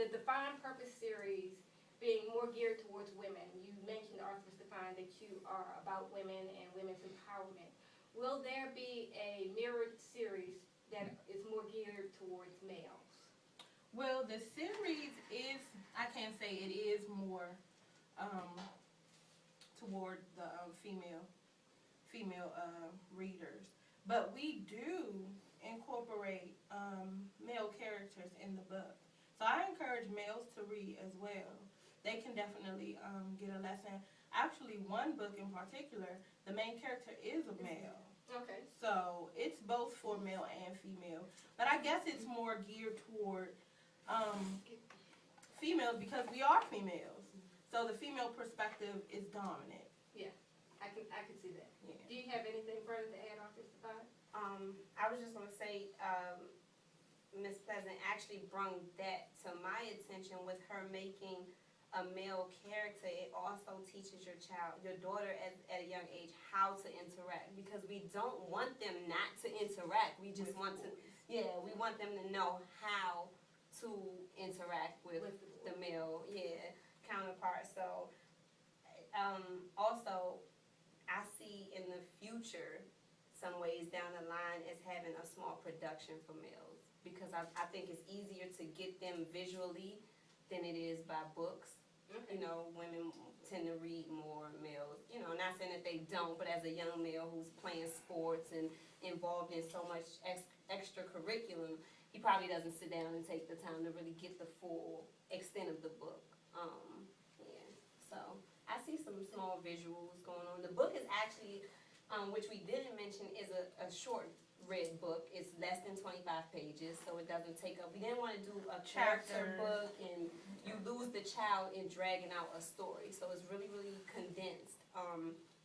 the Defyne Purpose series being more geared towards women. You mentioned, Arthur Defyne, that you are about women and women's empowerment. Will there be a mirrored series that is more geared towards males? Well, the series is, I can't say it is more toward the female readers, but we do incorporate male characters in the book. So I encourage males to read as well. They can definitely get a lesson. Actually, one book in particular, the main character is a male. Okay. So it's both for male and female. But I guess it's more geared toward females because we are females. So the female perspective is dominant. Yeah, I can see that. Yeah. Do you have anything further to add, Arthur Defyne? I was just going to say, Ms. Pleasant actually brought that to my attention with her making a male character. It also teaches your daughter at a young age how to interact, because we don't want them not to interact. We just want to, we want them to know how to interact with the male, counterpart. So, also, I see in the future some ways down the line as having a small production for males, because I think it's easier to get them visually than it is by books. Okay. You know, women tend to read more, males, you know, not saying that they don't, but as a young male who's playing sports and involved in so much extra curriculum, he probably doesn't sit down and take the time to really get the full extent of the book. So I see some small visuals going on. The book is actually, which we didn't mention, is a short read book. It's less than 25 pages, so it doesn't take up. We didn't want to do a character book and you lose the child in dragging out a story. So it's really, really condensed.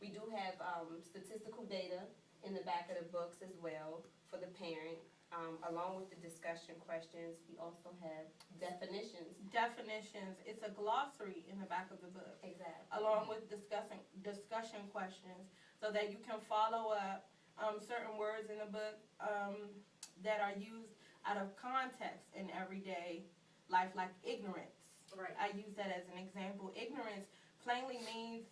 We do have statistical data in the back of the books as well for the parent. Along with the discussion questions, we also have definitions. It's a glossary in the back of the book. Exactly. Along with discussion questions, so that you can follow up certain words in the book that are used out of context in everyday life, like ignorance. Right. I use that as an example. Ignorance plainly means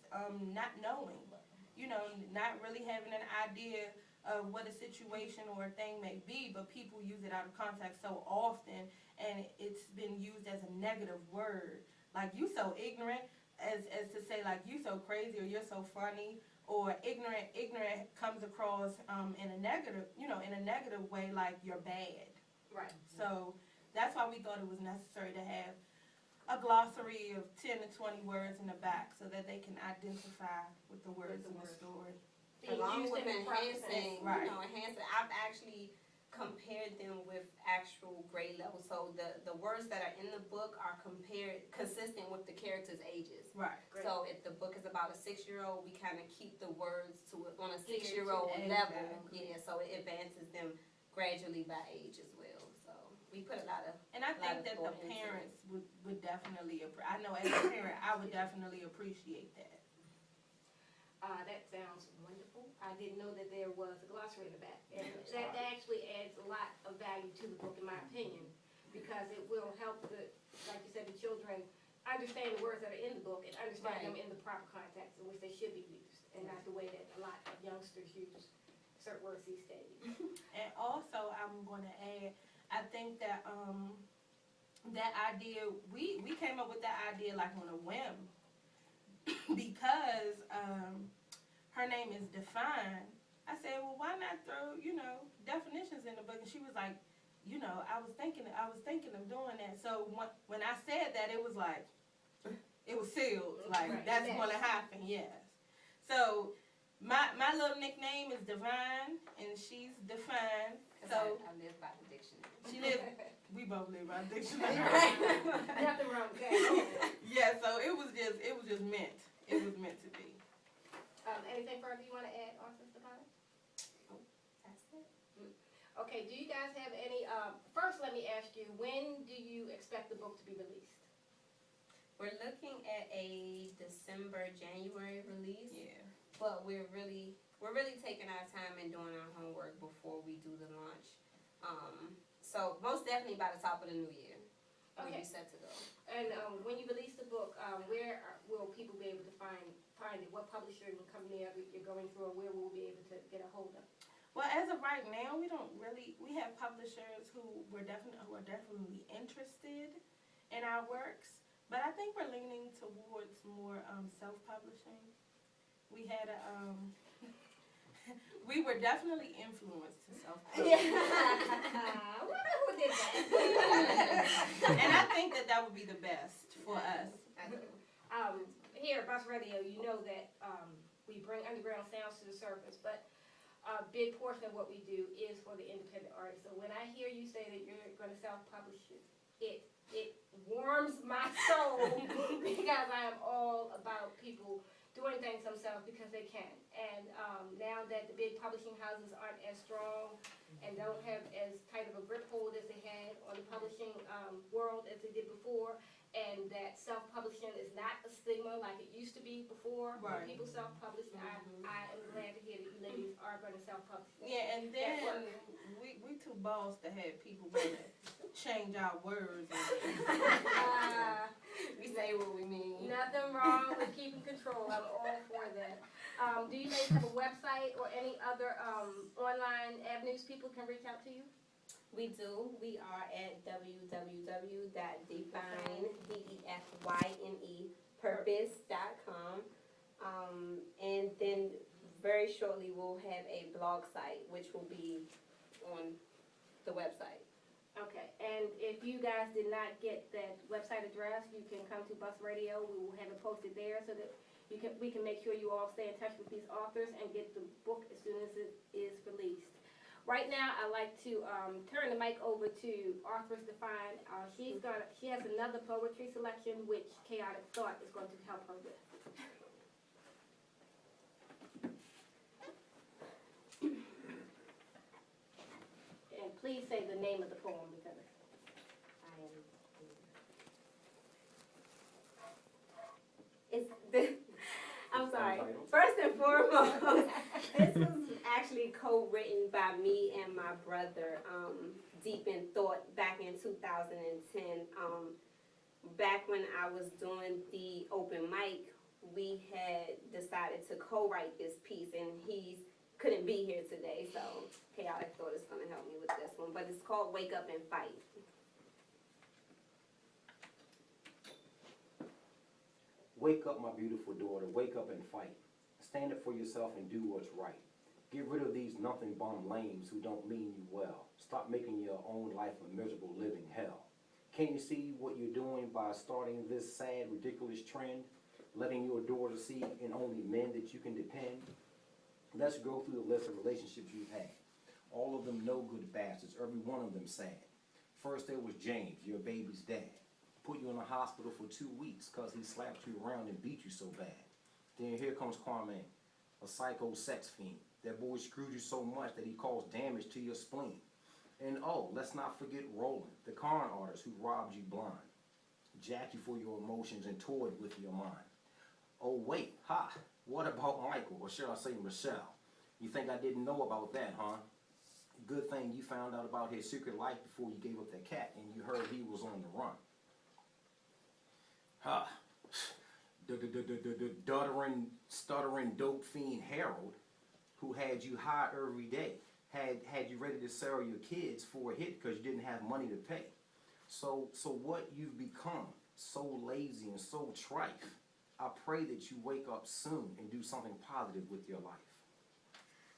not knowing, you know, not really having an idea of what a situation or a thing may be, but people use it out of context so often, and it's been used as a negative word. Like, you so ignorant, as to say, like, you so crazy, or you're so funny, or ignorant comes across in a negative, you know, in a negative way, like you're bad. Right. So that's why we thought it was necessary to have a glossary of 10 to 20 words in the back, so that they can identify with the words in the story. Along with enhancing, right. you know, I've actually compared them with actual grade levels. So the words that are in the book are consistent with the characters' ages. Right. Great. So if the book is about a 6-year-old, we kind of keep the words on a 6-year-old level. Exactly. Yeah, so it advances them gradually by age as well. So we put a lot of. And I think that the parents would definitely, I know as a parent, I would definitely appreciate that. That sounds wonderful. I didn't know that there was a glossary in the back. And that actually adds a lot of value to the book, in my opinion, because it will help like you said, the children understand the words that are in the book and understand them in the proper context in which they should be used, and not the way that a lot of youngsters use certain words these days. And also, I'm going to add, I think that that idea, we came up with that idea like on a whim, because her name is Defyne. I said, well, why not throw, you know, definitions in the book? And she was like, you know, I was thinking of doing that. So when I said that, it was like, it was sealed. Like, that's going to happen, yes. So my little nickname is Defyne, and she's Defyne. So I live by the dictionary. We both live by the dictionary. Nothing wrong with that. Yeah, so it was just meant. It was meant to be. Anything further you want to add, Arthur Defyne? That's it. Okay, do you guys have any, first let me ask you, when do you expect the book to be released? We're looking at a December, January release. Yeah. But we're really taking our time and doing our homework before we do the launch. So most definitely by the top of the new year. when Okay. you're set to go. And when you release the book, where will people be able to find it? What publisher and company you're going through, or where we'll be able to get a hold of? Well, as of right now, we have publishers who are definitely interested in our works, but I think we're leaning towards more self-publishing. We had we were definitely influenced to self-publish. I wonder who did that. And I think that would be the best for us. Here at B.U.S. Radio, you know that we bring underground sounds to the surface, but a big portion of what we do is for the independent artists. So when I hear you say that you're going to self-publish it warms my soul because I am all about people doing things themselves because they can. And now that the big publishing houses aren't as strong and don't have as tight of a grip hold as they had on the publishing world as they did before, and that self-publishing is not a stigma like it used to be before. Right. When people self-publish, I am glad to hear that you ladies are going to self-publish. Yeah, and then we too boss to have people want to change our words. We say what we mean. Nothing wrong with keeping control. I'm all for that. Do you guys have a website or any other online avenues people can reach out to you? We do. We are at www.defyne, DEFYNE, purpose.com. And then very shortly we'll have a blog site, which will be on the website. Okay, and if you guys did not get that website address, you can come to B.U.S. Radio. We will have it posted there so that we can make sure you all stay in touch with these authors and get the book as soon as it is released. Right now, I'd like to turn the mic over to authoress Defyne. She has another poetry selection which Chaotic Thought is going to help her with. And please say the name of the poem because I'm sorry. First and foremost, this was actually co-written by me and my brother, Deep in Thought, back in 2010. Back when I was doing the open mic, we had decided to co-write this piece, and he couldn't be here today, so Chaotic Thought is going to help me with this one. But it's called Wake Up and Fight. Wake up, my beautiful daughter, wake up and fight. Stand up for yourself and do what's right. Get rid of these nothing bum lames who don't mean you well. Stop making your own life a miserable living hell. Can't you see what you're doing by starting this sad, ridiculous trend? Letting your daughter see in only men that you can depend? Let's go through the list of relationships you've had. All of them no good bastards, every one of them sad. First there was James, your baby's dad. Put you in the hospital for 2 weeks because he slapped you around and beat you so bad. Then here comes Kwame, a psycho sex fiend. That boy screwed you so much that he caused damage to your spleen. And oh, let's not forget Roland, the con artist who robbed you blind. Jacked you for your emotions and toyed with your mind. Oh wait, what about Michael, or should I say Michelle? You think I didn't know about that, huh? Good thing you found out about his secret life before you gave up that cat and you heard he was on the run. The stuttering dope fiend Harold, who had you high every day, had you ready to sell your kids for a hit because you didn't have money to pay. So what you've become, so lazy and so trite, I pray that you wake up soon and do something positive with your life.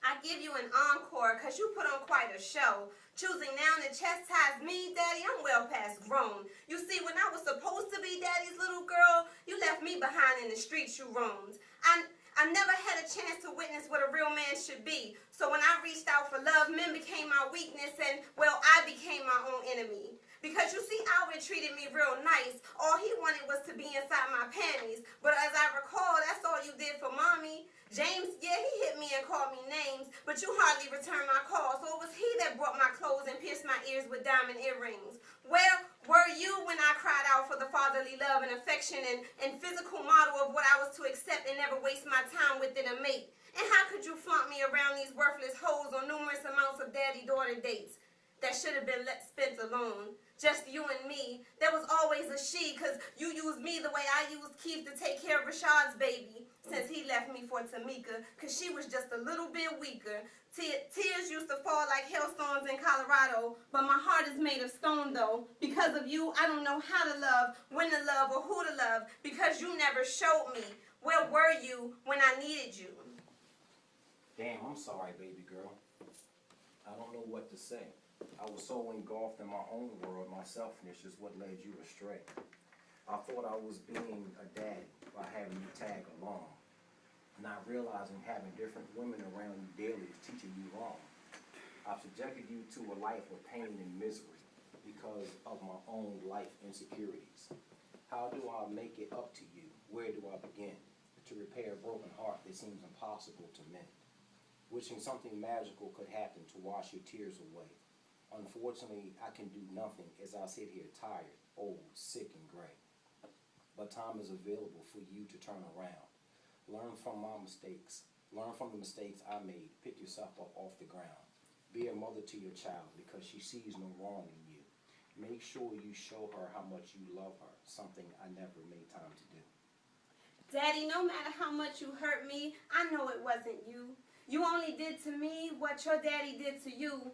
I give you an encore because you put on quite a show. Choosing now to chastise me, Daddy, I'm well past grown. You see, when I was supposed to be Daddy's little girl, you left me behind in the streets you roamed. I never had a chance to witness what a real man should be. So when I reached out for love, men became my weakness and, well, I became my own enemy. Because you see, Alvin treated me real nice. All he wanted was to be inside my panties. But as I recall, that's all you did for Mommy. James, yeah, he hit me and called me names, but you hardly returned my call. So it was he that brought my clothes and pierced my ears with diamond earrings. Where were you when I cried out for the fatherly love and affection and physical model of what I was to accept and never waste my time within a mate? And how could you flaunt me around these worthless hoes on numerous amounts of daddy-daughter dates? that should have been spent alone. Just you and me. There was always a she, because you used me the way I used Keith to take care of Rashad's baby since he left me for Tamika, because she was just a little bit weaker. Tears used to fall like hailstones in Colorado, but my heart is made of stone, though. Because of you, I don't know how to love, when to love, or who to love, because you never showed me. Where were you when I needed you? Damn, I'm sorry, baby girl. I don't know what to say. I was so engulfed in my own world, my selfishness is what led you astray. I thought I was being a daddy by having you tag along, not realizing having different women around you daily is teaching you wrong. I've subjected you to a life of pain and misery because of my own life insecurities. How do I make it up to you? Where do I begin to repair a broken heart that seems impossible to mend? Wishing something magical could happen to wash your tears away. Unfortunately, I can do nothing as I sit here tired, old, sick, and gray. But time is available for you to turn around. Learn from my mistakes. Learn from the mistakes I made. Pick yourself up off the ground. Be a mother to your child because she sees no wrong in you. Make sure you show her how much you love her, something I never made time to do. Daddy, no matter how much you hurt me, I know it wasn't you. You only did to me what your daddy did to you.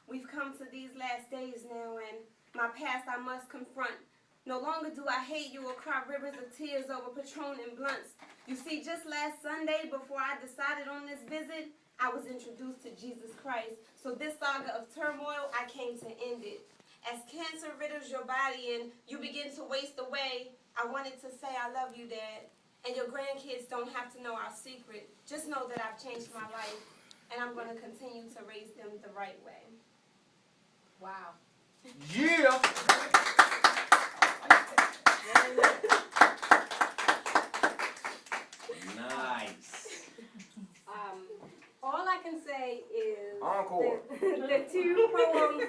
We've come to these last days now, and my past I must confront. No longer do I hate you or cry rivers of tears over Patron and blunts. You see, just last Sunday, before I decided on this visit, I was introduced to Jesus Christ. So this saga of turmoil, I came to end it. As cancer riddles your body and you begin to waste away, I wanted to say I love you, Dad. And your grandkids don't have to know our secret. Just know that I've changed my life, and I'm going to continue to raise them the right way. Wow. Yeah! Nice. All I can say is Encore. the two poems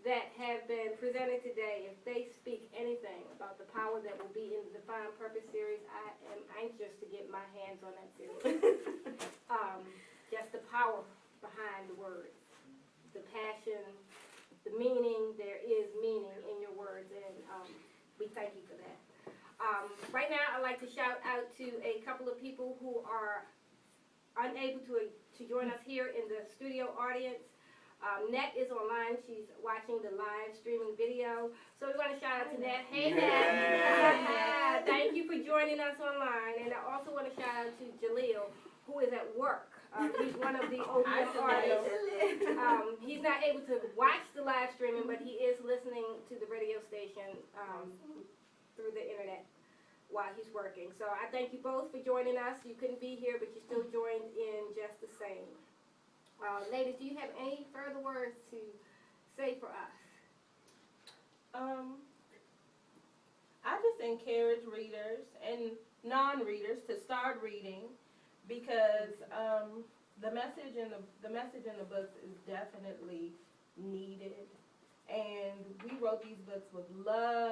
that have been presented today, if they speak anything about the power that will be in the Defyne Purpose series, I am anxious to get my hands on that series. Just the power behind the words, the passion, the meaning. There is meaning in your words, and we thank you for that. Right now, I'd like to shout out to a couple of people who are unable to join us here in the studio audience. Net is online. She's watching the live streaming video. So we want to shout out to Net. Hey, Net. Thank you for joining us online. And I also want to shout out to Jaleel, who is at work. He's one of the OPM artists. He's not able to watch the live streaming, but he is listening to the radio station through the internet while he's working. So I thank you both for joining us. You couldn't be here, but you still joined in just the same. Ladies, do you have any further words to say for us? I just encourage readers and non-readers to start reading because the message in the books is definitely needed, and we wrote these books with love.